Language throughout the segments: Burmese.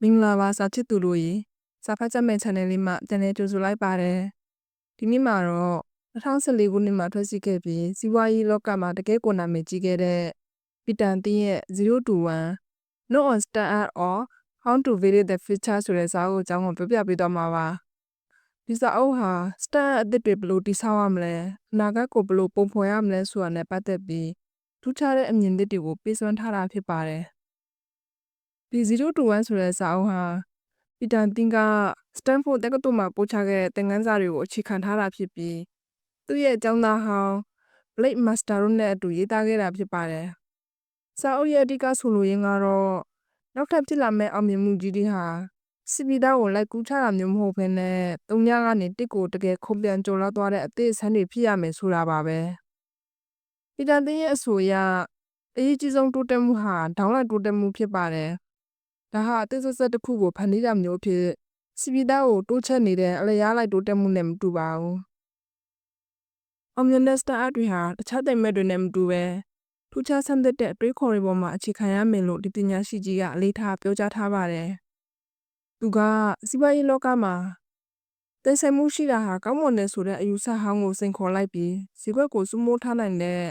မင်္ဂလာပါစာချစ်သူတို့ရေစာဖတ်ချက်မဲ့ channel လေးမှာပြန်လည်ကြိုဆိုလိုက်ပါတယ်ဒီနေ့မှာတော့2014ခုနှစ်မှာထွက်ရှိခဲ့ပြီးစီးပွားရေးလောကမှာတကယ်ကိုနာမည်ကြီးခဲ့တဲ့ပီတန်တင်းရဲ့021 Not on Stand or How to Visit the Future ဆိုတဲ့စာအုပ်အကြောင်းကိုပြောပြပေးသွားမှာပါဒီစာအုပ်ဟာ stand အသစ်တွေဘယ်လိုတည်ဆောက်ရမလဲအနာဂတ်ကိုဘယ်လိုပုံဖော်ရမလဲဆိုတာနဲ့ပတ်သက်ပြီးထူးခြားတဲ့အမြင်သစ်တွေကိုပေးစွမ်းထားတာဖြစ်ပါတယ်ဒီ021ဆိုတဲ့စာအုပ်ဟာပီတန်တင်းကစတန်ဖို့တက္ကသိုလ်မှာပို့ချခဲ့တဲ့သင်ခန်းစာတွေကိုအခြေခံထားတာဖြစ်ပြီးသူ့ရဲ့ကျောင်းသားဟောင်း Blake Master တို့နဲ့အတူရေးသားခဲ့တာဖြစ်ပါတယ်။စာအုပ်ရဲ့အဓိကဆိုလိုရင်းကတော့နောက်ထပ်ဖြစ်လာမယ့်အောင်မြင်မှုကြီးတွေဟာစီပီသားကိုလိုက်ကူးချတာမျိုးမဟုတ်ဘဲနဲ့တုံညကနေတစ်ကိုတကယ်ခုံပြန်ကျော်လောက်သွားတဲ့အသည့်အဆန်းတွေဖြစ်ရမယ်ဆိုတာပါပဲ။ပီတန်တင်းရဲ့အဆိုအရအရေးကြီးဆုံးတိုးတက်မှုဟာဒေါင်းလိုက်တိုးတက်မှုဖြစ်ပါတယ်။ဒါဟာအသစ်ဆက်တစ်ခုကိုဖန်တီးတာမျိုးဖြစ်စီပီသားကိုတိုးချက်နေတဲ့အလျားလိုက်တိုးတက်မှုနဲ့မတူပါဘူး။အောင်မြင်တဲ့စတာအပ်တွေဟာတခြားသိမ်မဲ့တွေနဲ့မတူပဲထူးခြားဆန်းသစ်တဲ့အတွေးခေါ်တွေပေါ်မှာအခြေခံရမယ်လို့ဒီပညာရှိကြီးကအလေးထားပြောကြားထားပါတယ်။သူကစီးပွားရေးလောကမှာတိတ်ဆိတ်မှုရှိတာဟာကောင်းမွန်တယ်ဆိုတဲ့အယူဆဟောင်းကိုစိန်ခေါ်လိုက်ပြီးဈေးကွက်ကိုစုမိုးထားနိုင်တဲ့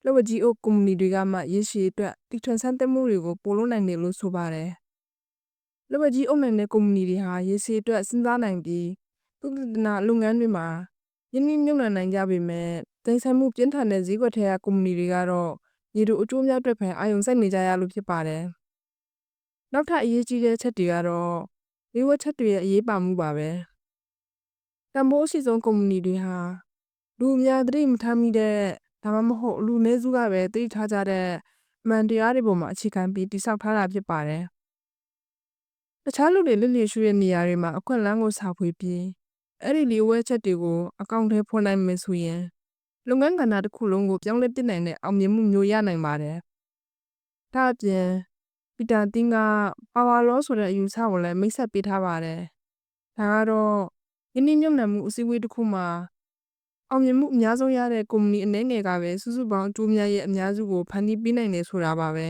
လက်ဝတ်ကြီးအုပ်ကုမ္ပဏီတွေကမှရရှိအတွက်တီထွင်ဆန်းသစ်မှုတွေကိုပိုလို့နိုင်တယ်လို့ဆိုပါတယ်။လက်ဝတ်ကြီးအုပ်နိုင်တဲ့ကုမ္ပဏီတွေဟာရရှိအတွက်စဉ်းစားနိုင်ပြီးသုတေသနလုပ်ငန်းတွေမှာယင်းနှိမ့်ညွှန်နိုင်ကြပေမဲ့တိတ်ဆိတ်မှုပြင်းထန်တဲ့ဈေးကွက်ထဲကကုမ္ပဏီတွေကတော့ရေတို့အကျိုးများအတွက်ပဲအာရုံစိုက်နေကြရလို့ဖြစ်ပါတယ်။နောက်ထပ်အရေးကြီးတဲ့ချက်တွေကတော့လေးဝက်ချက်တွေရဲ့အရေးပါမှုပါပဲ။တန်ဖိုးအရှိဆုံးကုမ္ပဏီတွေဟာလူအများသတိမထားမိတဲ့ဒါမှမဟုတ်လူနည်းစုကပဲသတိထားကြတဲ့အမှန်တရားတွေပေါ်မှာအခြေခံပြီးတည်ဆောက်ထားတာဖြစ်ပါတယ်။တခြားလူတွေလစ်လျရှုတဲ့နေရာတွေမှာအခွင့်အလမ်းကိုရှာဖွေပြီးအဲ့ဒီလေးဝက်ချက်တွေကိုအကောင့်ထဲဖော်နိုင်မယ်ဆိုရင်လုပ်ငန်းကဏ္ဍတစ်ခုလုံးကိုပြောင်းလဲပစ်နိုင်တဲ့အောင်မြင်မှုမျိုးရနိုင်ပါတယ်။ဒါ့အပြင်ပီတာတင်းက Power Law ဆိုတဲ့အယူဆကိုလည်းမိတ်ဆက်ပေးထားပါတယ်။ဒါကတော့ယင်းနှိမ့်ညွှန်မှုအစည်းအဝေးတစ်ခုမှာအောင်မြင်မှုအများဆုံးရတဲ့ကုမ္ပဏီအနေနဲ့ကပဲစုစုပေါင်းအကျိုးများရဲ့အများစုကိုဖန်တီးပေးနိုင်တယ်ဆိုတာပါပဲ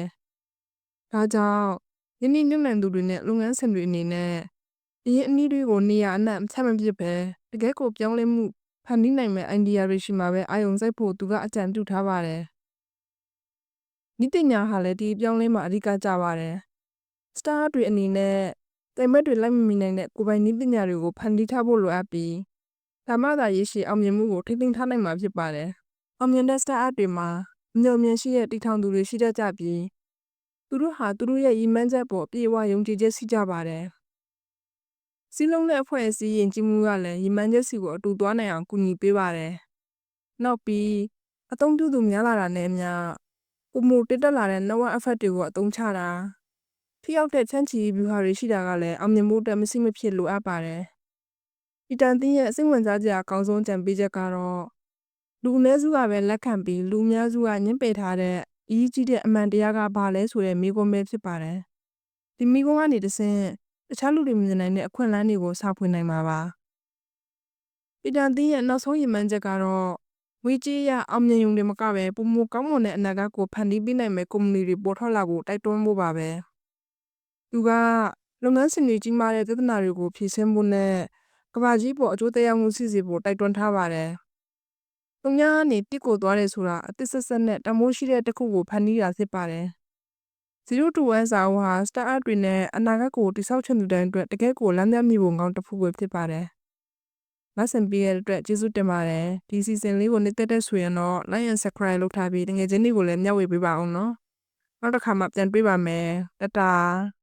။ဒါကြောင့်ယင်းနှိမ့်ညွှန်သူတွေနဲ့လုပ်ငန်းရှင်တွေအနေနဲ့အရင်အနည်းတွေကိုနေရာအနှံ့အချက်မဖြစ်ပဲတကယ်ကိုပြောင်းလဲမှုဖန်တီးနိုင်မဲ့အိုင်ဒီယာတွေရှိမှာပဲအာရုံစိုက်ဖို့သူကအကြံပြုထားပါတယ်။ဤပညာဟာလည်းဒီပြောင်းလဲမှာအဓိကကျပါတယ်။စတာတွေအနေနဲ့တိုင်မက်တွေလိုက်မမီနိုင်တဲ့ကိုယ်ပိုင်ဤပညာတွေကိုဖန်တီးထားဖို့လိုအပ်ပြီးဒါမှသာရရှိအောင်မြင်မှုကိုထိန်းသိမ်းထားနိုင်မှာဖြစ်ပါတယ်။အောင်မြင်တဲ့စတာတွေမှာအမျှော်မြင်ရှိတဲ့တည်ထောင်သူတွေရှိတတ်ကြပြီးသူတို့ဟာသူတို့ရဲ့ရည်မှန်းချက်ပေါ်အပြည့်အဝယုံကြည်ချက်ရှိကြပါတယ်။စီးလုံးတဲ့အဖွဲ့အစည်းယဉ်ကျေးမှုကလည်းရည်မှန်းချက်စီကိုအတူသွားနိုင်အောင်ကူညီပေးပါတယ်။နောက်ပြီးအသုံးပြုသူများလာတာနဲ့အမျှပုံမတက်တက်လာတဲ့ network effect တွေကိုအသုံးချတာထိရောက်တဲ့ချမ်းချီဗျူဟာတွေရှိတာကလည်းအောင်မြင်မှုအတွက်မရှိမဖြစ်လိုအပ်ပါတယ်။ပီတန်တင်းရဲ့စိတ်ဝင်စားစရာအကောင်းဆုံးကြံပေးချက်ကတော့လူအနည်းစုကပဲလက်ခံပြီးလူအများစုကညှင်းပယ်ထားတဲ့အရေးကြီးတဲ့အမှန်တရားကဘာလဲဆိုတဲ့မေးခွန်းပဲဖြစ်ပါတယ်။ဒီမေးခွန်းကနေတဆင့်တခြားလူတွေမြင်နိုင်တဲ့အခွင့်အလမ်းတွေကိုရှာဖွေနိုင်မှာပါ။ပီတန်တင်းရဲ့နောက်ဆုံးရည်မှန်းချက်ကတော့ငွေကြေးရအောင်မြင်ရုံတွေမကပဲပုံမကောင်းမွန်တဲ့အနာဂတ်ကိုဖန်တီးပေးနိုင်မဲ့ကုမ္ပဏီတွေပေါ်ထွက်လာဖို့တိုက်တွန်းဖို့ပါပဲ။သူကလုပ်ငန်းရှင်တွေကြီးမားတဲ့ပြဿနာတွေကိုဖြေရှင်းဖို့နဲ့ကမ္ဘာကြီးပေါ်အကျိုးသက်ရောက်မှုရှိစေဖို့တိုက်တွန်းထားပါတယ်။တုံညာကနေတစ်ကိုသွားတယ်ဆိုတာအသစ်ဆက်နဲ့တမိုးရှိတဲ့တစ်ခုကိုဖန်တီးတာဖြစ်ပါတယ်။021စာအုပ်ဟာစတာအပ်တွေနဲ့အနာဂတ်ကိုတိစောက်ချင်သူတိုင်းအတွက်တကယ်ကိုလမ်းပြမြေပုံကောင်းတစ်ခုပဲဖြစ်ပါတယ်။မဆင်ပေးရတဲ့အတွက်ကျေးဇူးတင်ပါတယ်။ဒီစီဇန်လေးကိုနှစ်သက်ဆိုရင်တော့ like and subscribe လုပ်ထားပြီးတကယ်ချင်းတွေကိုလည်းမျှဝေပေးပါအောင်နော်။နောက်တစ်ခါမှပြန်တွေ့ပါမယ်။တတား